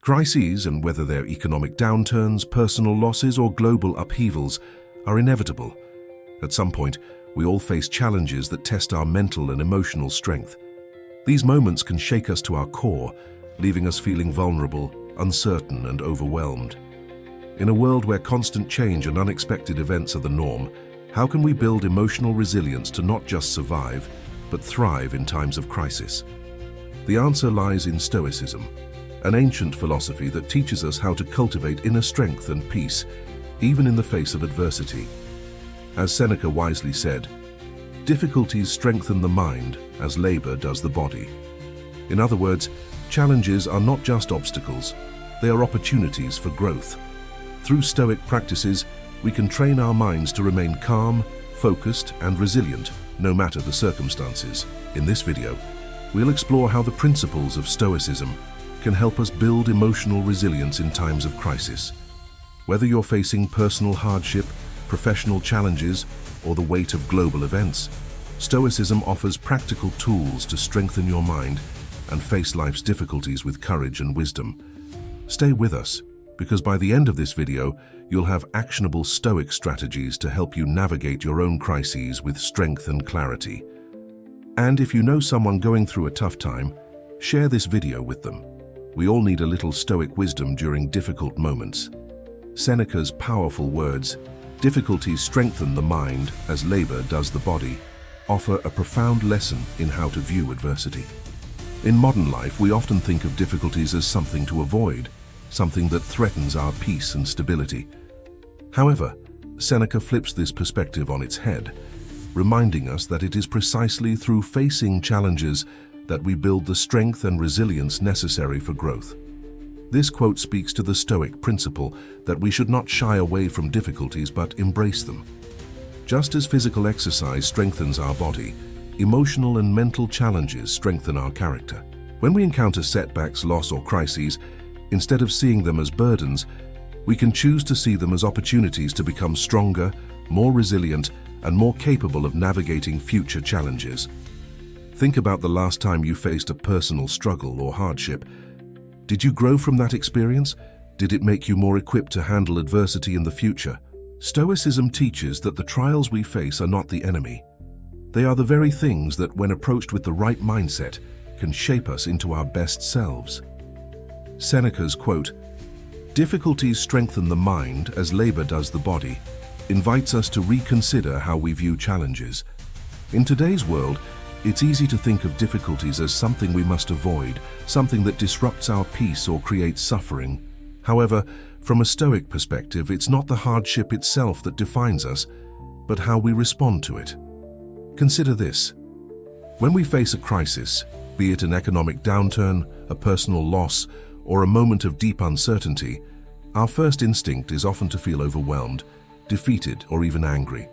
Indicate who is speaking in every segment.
Speaker 1: Crises, and whether they're economic downturns, personal losses, or global upheavals, are inevitable. At some point, we all face challenges that test our mental and emotional strength. These moments can shake us to our core, leaving us feeling vulnerable, uncertain, and overwhelmed. In a world where constant change and unexpected events are the norm, how can we build emotional resilience to not just survive, but thrive in times of crisis? The answer lies in Stoicism, an ancient philosophy that teaches us how to cultivate inner strength and peace, even in the face of adversity. As Seneca wisely said, "Difficulties strengthen the mind as labor does the body." In other words, challenges are not just obstacles, they are opportunities for growth. Through Stoic practices, we can train our minds to remain calm, focused, and resilient, no matter the circumstances. In this video, we'll explore how the principles of Stoicism can help us build emotional resilience in times of crisis. Whether you're facing personal hardship, professional challenges, or the weight of global events, Stoicism offers practical tools to strengthen your mind and face life's difficulties with courage and wisdom. Stay with us, because by the end of this video, you'll have actionable Stoic strategies to help you navigate your own crises with strength and clarity. And if you know someone going through a tough time, share this video with them. We all need a little Stoic wisdom during difficult moments. Seneca's powerful words, "Difficulties strengthen the mind as labor does the body," offer a profound lesson in how to view adversity. In modern life, we often think of difficulties as something to avoid, something that threatens our peace and stability. However, Seneca flips this perspective on its head, reminding us that it is precisely through facing challenges that we build the strength and resilience necessary for growth. This quote speaks to the Stoic principle that we should not shy away from difficulties but embrace them. Just as physical exercise strengthens our body, emotional and mental challenges strengthen our character. When we encounter setbacks, loss, or crises, instead of seeing them as burdens, we can choose to see them as opportunities to become stronger, more resilient, and more capable of navigating future challenges. Think about the last time you faced a personal struggle or hardship. Did you grow from that experience? Did it make you more equipped to handle adversity in the future? Stoicism teaches that the trials we face are not the enemy. They are the very things that, when approached with the right mindset, can shape us into our best selves. Seneca's quote, "Difficulties strengthen the mind as labor does the body," invites us to reconsider how we view challenges. In today's world, it's easy to think of difficulties as something we must avoid, something that disrupts our peace or creates suffering. However, from a Stoic perspective, it's not the hardship itself that defines us, but how we respond to it. Consider this. When we face a crisis, be it an economic downturn, a personal loss, or a moment of deep uncertainty, our first instinct is often to feel overwhelmed, defeated, or even angry.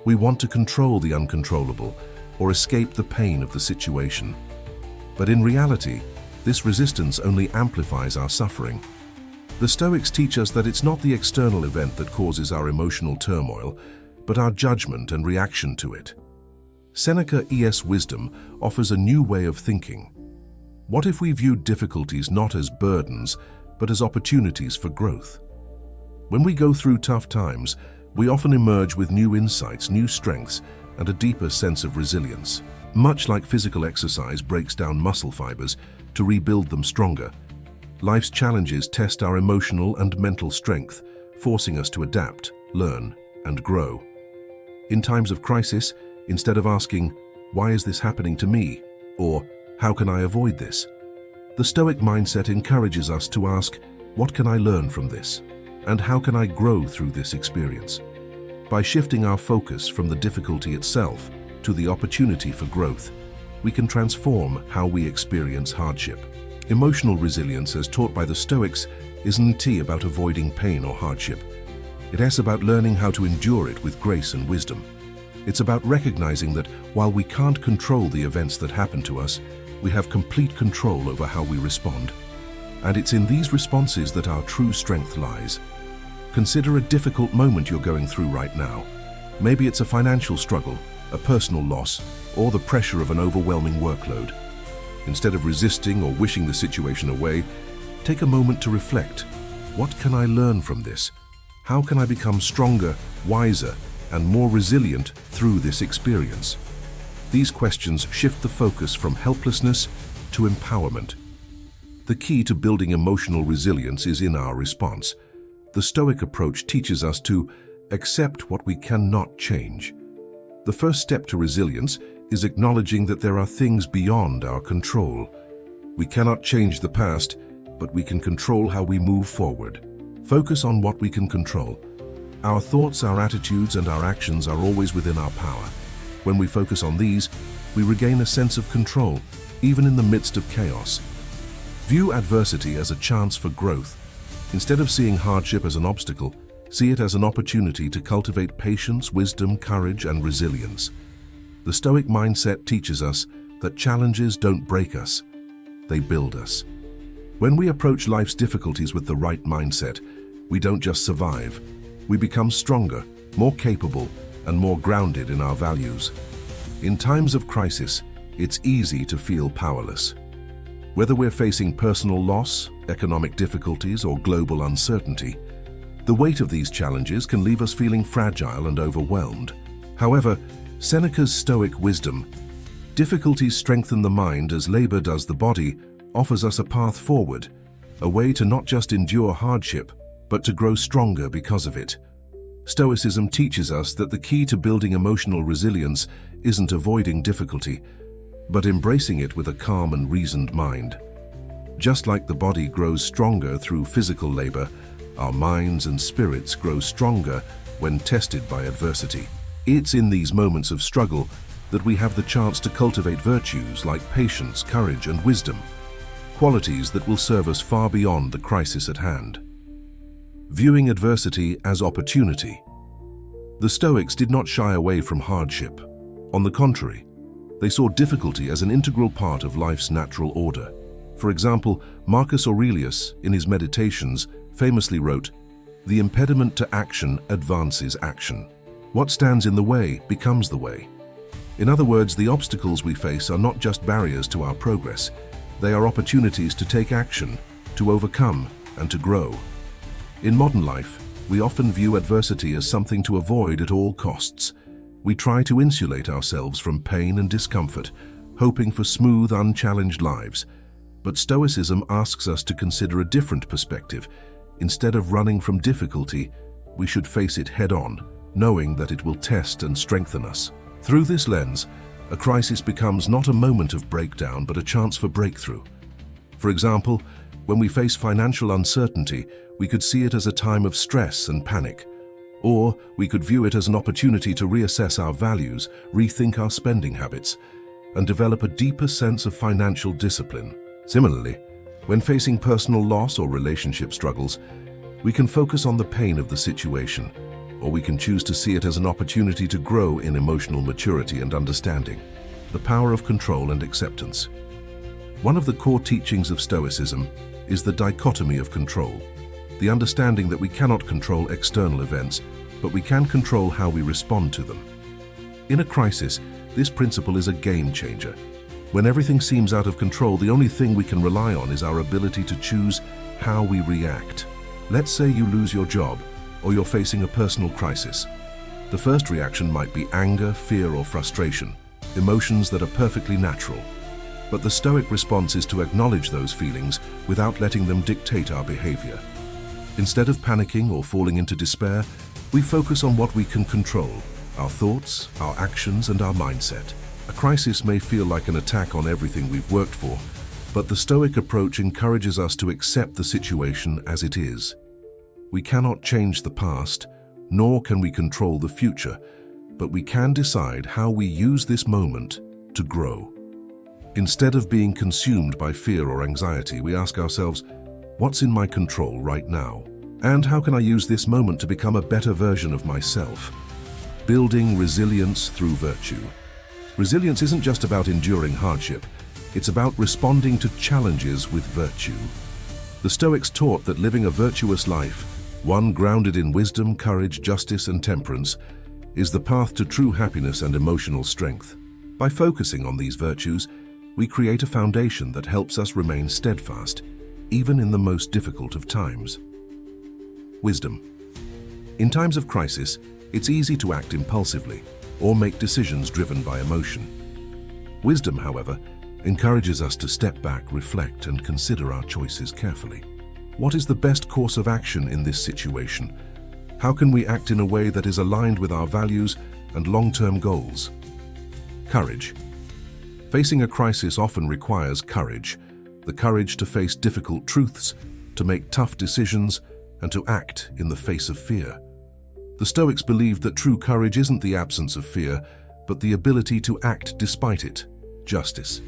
Speaker 1: We want to control the uncontrollable or escape the pain of the situation. But in reality, this resistance only amplifies our suffering. The Stoics teach us that it's not the external event that causes our emotional turmoil, but our judgment and reaction to it. Seneca's wisdom offers a new way of thinking. What if we viewed difficulties not as burdens, but as opportunities for growth? When we go through tough times, we often emerge with new insights, new strengths, and a deeper sense of resilience. Much like physical exercise breaks down muscle fibers to rebuild them stronger, life's challenges test our emotional and mental strength, forcing us to adapt, learn, and grow. In times of crisis, instead of asking, "Why is this happening to me?" or "How can I avoid this?" the Stoic mindset encourages us to ask, "What can I learn from this? And how can I grow through this experience?" By shifting our focus from the difficulty itself to the opportunity for growth, we can transform how we experience hardship. Emotional resilience, as taught by the Stoics, isn't about avoiding pain or hardship. It's about learning how to endure it with grace and wisdom. It's about recognizing that while we can't control the events that happen to us, we have complete control over how we respond. And it's in these responses that our true strength lies. Consider a difficult moment you're going through right now. Maybe it's a financial struggle, a personal loss, or the pressure of an overwhelming workload. Instead of resisting or wishing the situation away, Take a moment to reflect. What can I learn from this? How can I become stronger, wiser, and more resilient through this experience? These questions shift the focus from helplessness to empowerment. The key to building emotional resilience is in our response. The Stoic approach teaches us to accept what we cannot change. The first step to resilience is acknowledging that there are things beyond our control. We cannot change the past, but we can control how we move forward. Focus on what we can control. Our thoughts, our attitudes, and our actions are always within our power. When we focus on these, we regain a sense of control, even in the midst of chaos. View adversity as a chance for growth. Instead of seeing hardship as an obstacle, see it as an opportunity to cultivate patience, wisdom, courage, and resilience. The Stoic mindset teaches us that challenges don't break us, they build us. When we approach life's difficulties with the right mindset, we don't just survive, we become stronger, more capable, and more grounded in our values. In times of crisis, it's easy to feel powerless. Whether we're facing personal loss, economic difficulties, or global uncertainty, the weight of these challenges can leave us feeling fragile and overwhelmed. However, Seneca's Stoic wisdom, "Difficulties strengthen the mind as labor does the body," offers us a path forward, a way to not just endure hardship, but to grow stronger because of it. Stoicism teaches us that the key to building emotional resilience isn't avoiding difficulty, but embracing it with a calm and reasoned mind. Just like the body grows stronger through physical labor, our minds and spirits grow stronger when tested by adversity. It's in these moments of struggle that we have the chance to cultivate virtues like patience, courage, and wisdom, qualities that will serve us far beyond the crisis at hand. Viewing adversity as opportunity. The Stoics did not shy away from hardship. On the contrary, they saw difficulty as an integral part of life's natural order. For example, Marcus Aurelius, in his Meditations, famously wrote, "The impediment to action advances action. What stands in the way becomes the way." In other words, the obstacles we face are not just barriers to our progress. They are opportunities to take action, to overcome, and to grow. In modern life, we often view adversity as something to avoid at all costs. We try to insulate ourselves from pain and discomfort, hoping for smooth, unchallenged lives. But Stoicism asks us to consider a different perspective. Instead of running from difficulty, we should face it head-on, knowing that it will test and strengthen us. Through this lens, a crisis becomes not a moment of breakdown, but a chance for breakthrough. For example, when we face financial uncertainty, we could see it as a time of stress and panic. Or we could view it as an opportunity to reassess our values, rethink our spending habits, and develop a deeper sense of financial discipline. Similarly, when facing personal loss or relationship struggles, we can focus on the pain of the situation, or we can choose to see it as an opportunity to grow in emotional maturity and understanding. The power of control and acceptance. One of the core teachings of Stoicism is the dichotomy of control, the understanding that we cannot control external events, but we can control how we respond to them. In a crisis, this principle is a game changer. When everything seems out of control, the only thing we can rely on is our ability to choose how we react. Let's say you lose your job, or you're facing a personal crisis. The first reaction might be anger, fear, or frustration, emotions that are perfectly natural. But the Stoic response is to acknowledge those feelings without letting them dictate our behavior. Instead of panicking or falling into despair, we focus on what we can control: our thoughts, our actions, and our mindset. A crisis may feel like an attack on everything we've worked for, but the Stoic approach encourages us to accept the situation as it is. We cannot change the past, nor can we control the future, but we can decide how we use this moment to grow. Instead of being consumed by fear or anxiety, we ask ourselves, what's in my control right now? And how can I use this moment to become a better version of myself? Building resilience through virtue. Resilience isn't just about enduring hardship, it's about responding to challenges with virtue. The Stoics taught that living a virtuous life, one grounded in wisdom, courage, justice, and temperance, is the path to true happiness and emotional strength. By focusing on these virtues, we create a foundation that helps us remain steadfast, even in the most difficult of times. Wisdom. In times of crisis, it's easy to act impulsively or make decisions driven by emotion. Wisdom, however, encourages us to step back, reflect, and consider our choices carefully. What is the best course of action in this situation? How can we act in a way that is aligned with our values and long-term goals? Courage. Facing a crisis often requires courage, the courage to face difficult truths, to make tough decisions, and to act in the face of fear. The Stoics believed that true courage isn't the absence of fear, but the ability to act despite it. Justice.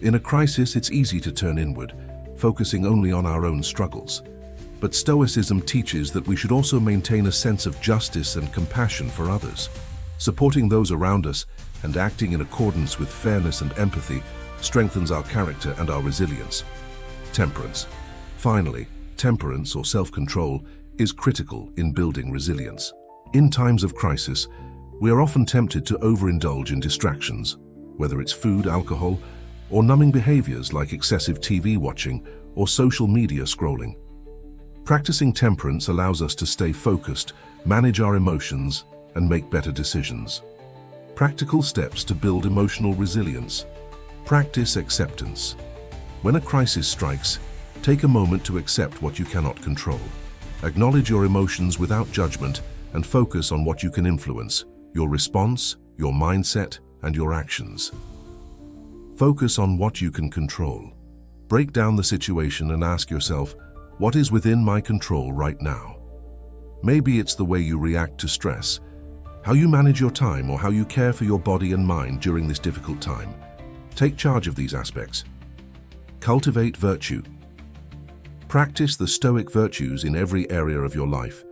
Speaker 1: In a crisis, it's easy to turn inward, focusing only on our own struggles. But Stoicism teaches that we should also maintain a sense of justice and compassion for others. Supporting those around us and acting in accordance with fairness and empathy strengthens our character and our resilience. Temperance. Finally, temperance or self-control is critical in building resilience. In times of crisis, we are often tempted to overindulge in distractions, whether it's food, alcohol, or numbing behaviors like excessive TV watching or social media scrolling. Practicing temperance allows us to stay focused, manage our emotions, and make better decisions. Practical steps to build emotional resilience. Practice acceptance. When a crisis strikes, take a moment to accept what you cannot control. Acknowledge your emotions without judgment and focus on what you can influence, your response, your mindset, and your actions. Focus on what you can control. Break down the situation and ask yourself, what is within my control right now? Maybe it's the way you react to stress, how you manage your time, or how you care for your body and mind during this difficult time. Take charge of these aspects. Cultivate virtue. Practice the Stoic virtues in every area of your life.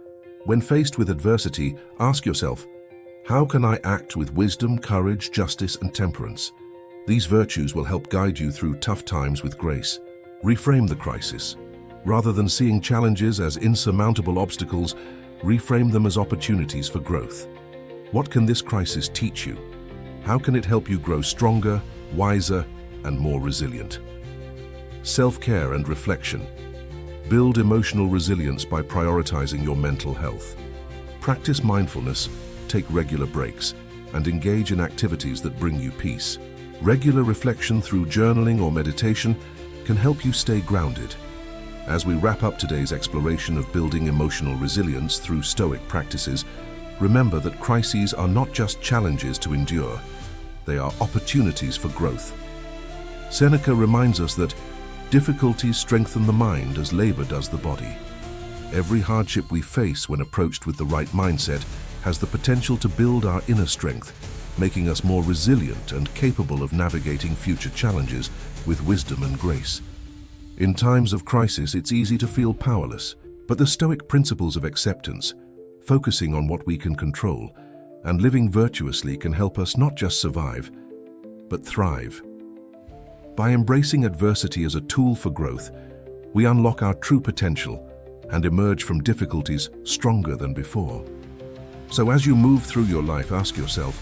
Speaker 1: When faced with adversity, ask yourself, how can I act with wisdom, courage, justice, and temperance? These virtues will help guide you through tough times with grace. Reframe the crisis. Rather than seeing challenges as insurmountable obstacles, reframe them as opportunities for growth. What can this crisis teach you? How can it help you grow stronger, wiser, and more resilient? Self-care and reflection. Build emotional resilience by prioritizing your mental health. Practice mindfulness, take regular breaks, and engage in activities that bring you peace. Regular reflection through journaling or meditation can help you stay grounded. As we wrap up today's exploration of building emotional resilience through Stoic practices, remember that crises are not just challenges to endure, they are opportunities for growth. Seneca reminds us that difficulties strengthen the mind as labor does the body. Every hardship we face when approached with the right mindset has the potential to build our inner strength, making us more resilient and capable of navigating future challenges with wisdom and grace. In times of crisis, it's easy to feel powerless, but the Stoic principles of acceptance, focusing on what we can control, and living virtuously can help us not just survive, but thrive. By embracing adversity as a tool for growth, we unlock our true potential and emerge from difficulties stronger than before. So as you move through your life, ask yourself,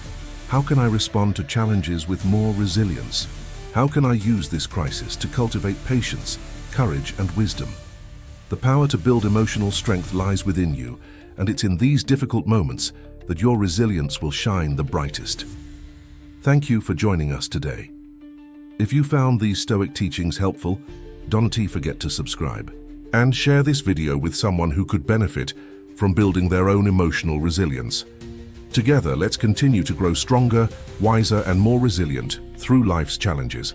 Speaker 1: how can I respond to challenges with more resilience? How can I use this crisis to cultivate patience, courage, and wisdom? The power to build emotional strength lies within you, and it's in these difficult moments that your resilience will shine the brightest. Thank you for joining us today. If you found these Stoic teachings helpful, don't forget to subscribe and share this video with someone who could benefit from building their own emotional resilience. Together, let's continue to grow stronger, wiser, and more resilient through life's challenges.